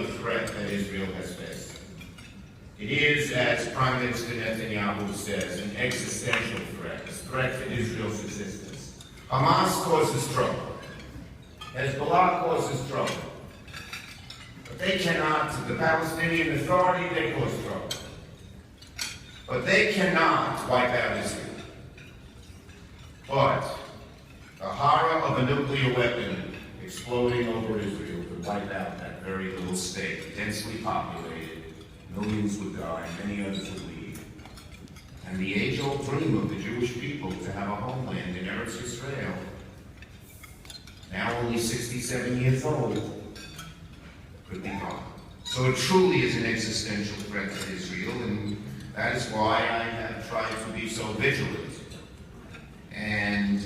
other threat that Israel has faced. It is, as Prime Minister Netanyahu says, an existential threat, a threat to Israel's existence. Hamas causes trouble. Hezbollah causes trouble. But they cannot, the Palestinian Authority, they cause trouble. But they cannot wipe out Israel. But the horror of a nuclear weapon exploding over Israel could wipe out that very little state, densely populated, millions would die, many others would leave. And the age-old dream of the Jewish people to have a homeland in Eretz Israel, now only 67 years old, could be gone. So it truly is an existential threat to Israel, and that is why I have tried to be so vigilant. And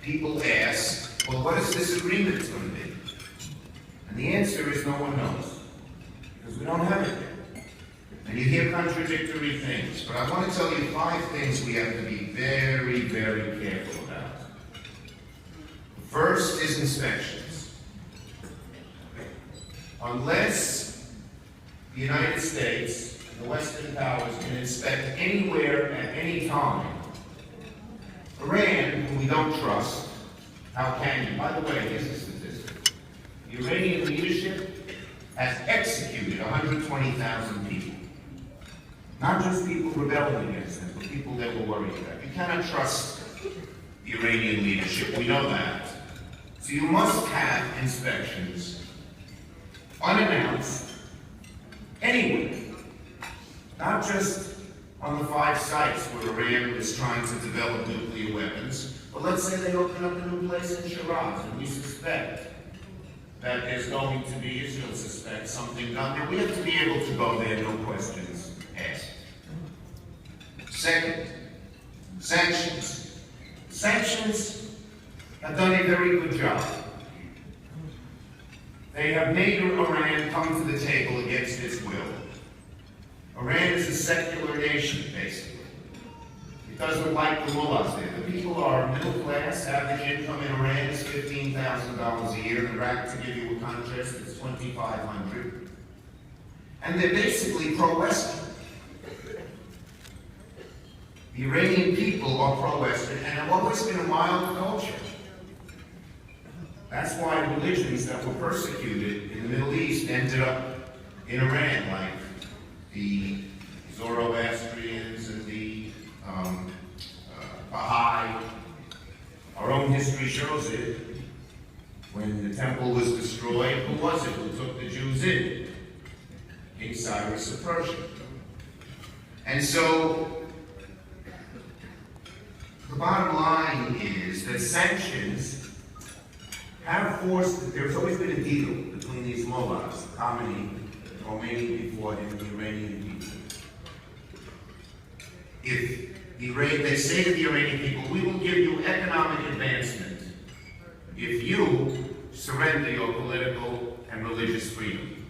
people ask, well, what is this agreement going to be? And the answer is no one knows, because we don't have it yet. And you hear contradictory things, but I want to tell you 5 things we have to be very, very careful about. First is inspections. Unless the United States and the Western powers can inspect anywhere at any time, Iran, who we don't trust, how can you? By the way, here's a statistic. The Iranian leadership has executed 120,000 people. Not just people rebelling against them, but people that were worried about. You cannot trust the Iranian leadership, we know that. So you must have inspections, unannounced, anywhere. Not just on the 5 sites where Iran is trying to develop nuclear weapons, but let's say they open up a new place in Shiraz, and we suspect that there's going to be, Israel suspects, something done there. We have to be able to go there, no questions asked. Second, sanctions. Sanctions have done a very good job. They have made Iran come to the table against its will. Iran is a secular nation, basically. It doesn't like the mullahs there. The people are middle class. Average income in Iran is $15,000 a year. In Iraq, to give you a contrast, it's $2,500. And they're basically pro-Western. The Iranian people are pro-Western and have always been a mild culture. That's why religions that were persecuted in the Middle East ended up in Iran, like the Zoroastrians and the Baha'i. Our own history shows it. When the temple was destroyed, who was it who took the Jews in? King Cyrus of Persia. And so, the bottom line is that sanctions have forced, there's always been a deal between these mullahs, Khamenei, Khomeini before him, the Iranian people. If they say to the Iranian people, we will give you economic advancement if you surrender your political and religious freedom.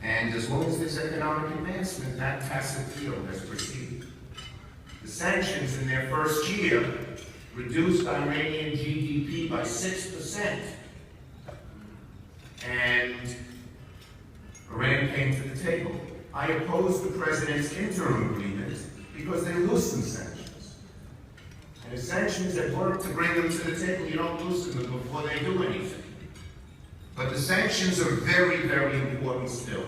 And as long as there's economic advancement, that tacit deal has proceeded. The sanctions in their first year reduced Iranian GDP by 6%. And Iran came to the table. I opposed the president's interim agreement because they loosened sanctions. And if sanctions that work to bring them to the table, you don't loosen them before they do anything. But the sanctions are very, very important still.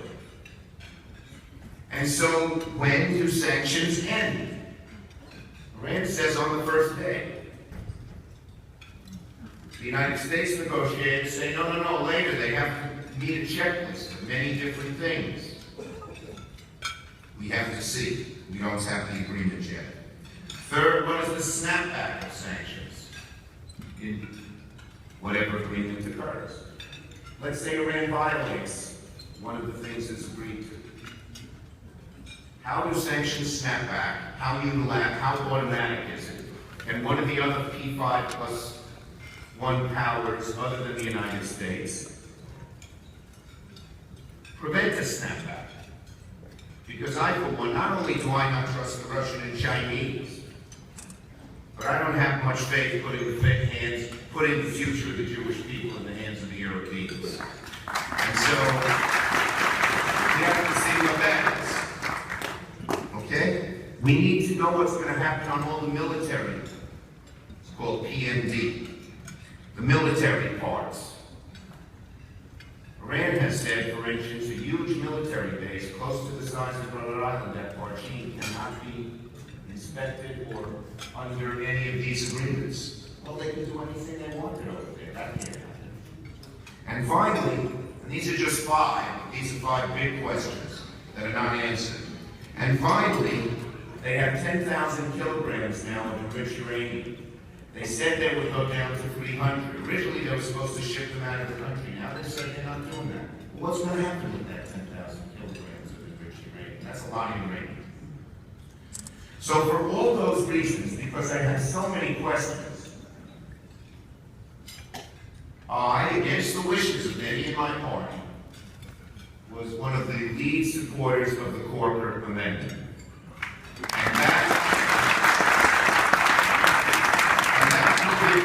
And so, when do sanctions end? Iran says on the first day. The United States negotiators say, no, later. They have to meet a checklist of many different things. We have to see. We don't have the agreement yet. Third, what is the snapback of sanctions in whatever agreement occurs? Let's say Iran violates one of the things that's agreed to. How do sanctions snap back? How automatic is it? And what are the other P5+1 powers other than the United States prevent a snapback? Because I, for one, not only do I not trust the Russian and Chinese, but I don't have much faith putting the future of the Jewish people in the hands of the Europeans. And so, we have to see what that is. Okay? We need to know what's going to happen on all the military. It's called PMD. The military parts. Iran has said, for instance, a huge military base close to the size of Rhode Island at Parchin cannot be inspected or under any of these agreements. Well, they can do anything they wanted over there. That can't happen. And finally, and these are just these are 5 big questions that are not answered. And finally, they have 10,000 kilograms now of enriched uranium. They said they would go down to 300. Originally, they were supposed to ship them out of the country. Now they said they're not doing that. Well, what's going to happen with that 10,000 kilograms of enriched uranium? That's a lot of uranium. So for all those reasons, because I have so many questions, I, against the wishes of many in my party, was one of the lead supporters of the Corker Amendment. And that will give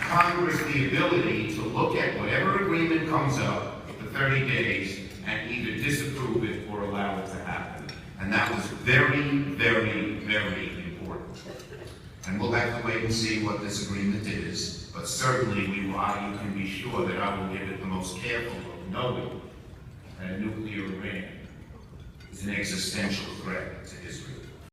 Congress the ability to look at whatever agreement comes up for 30 days and either disapprove it or allow it to happen. And that was very, very, very important. And we'll have to wait and see what this agreement is. But certainly, you can be sure that I will give it the most careful look, knowing that nuclear Iran is an existential threat to Israel.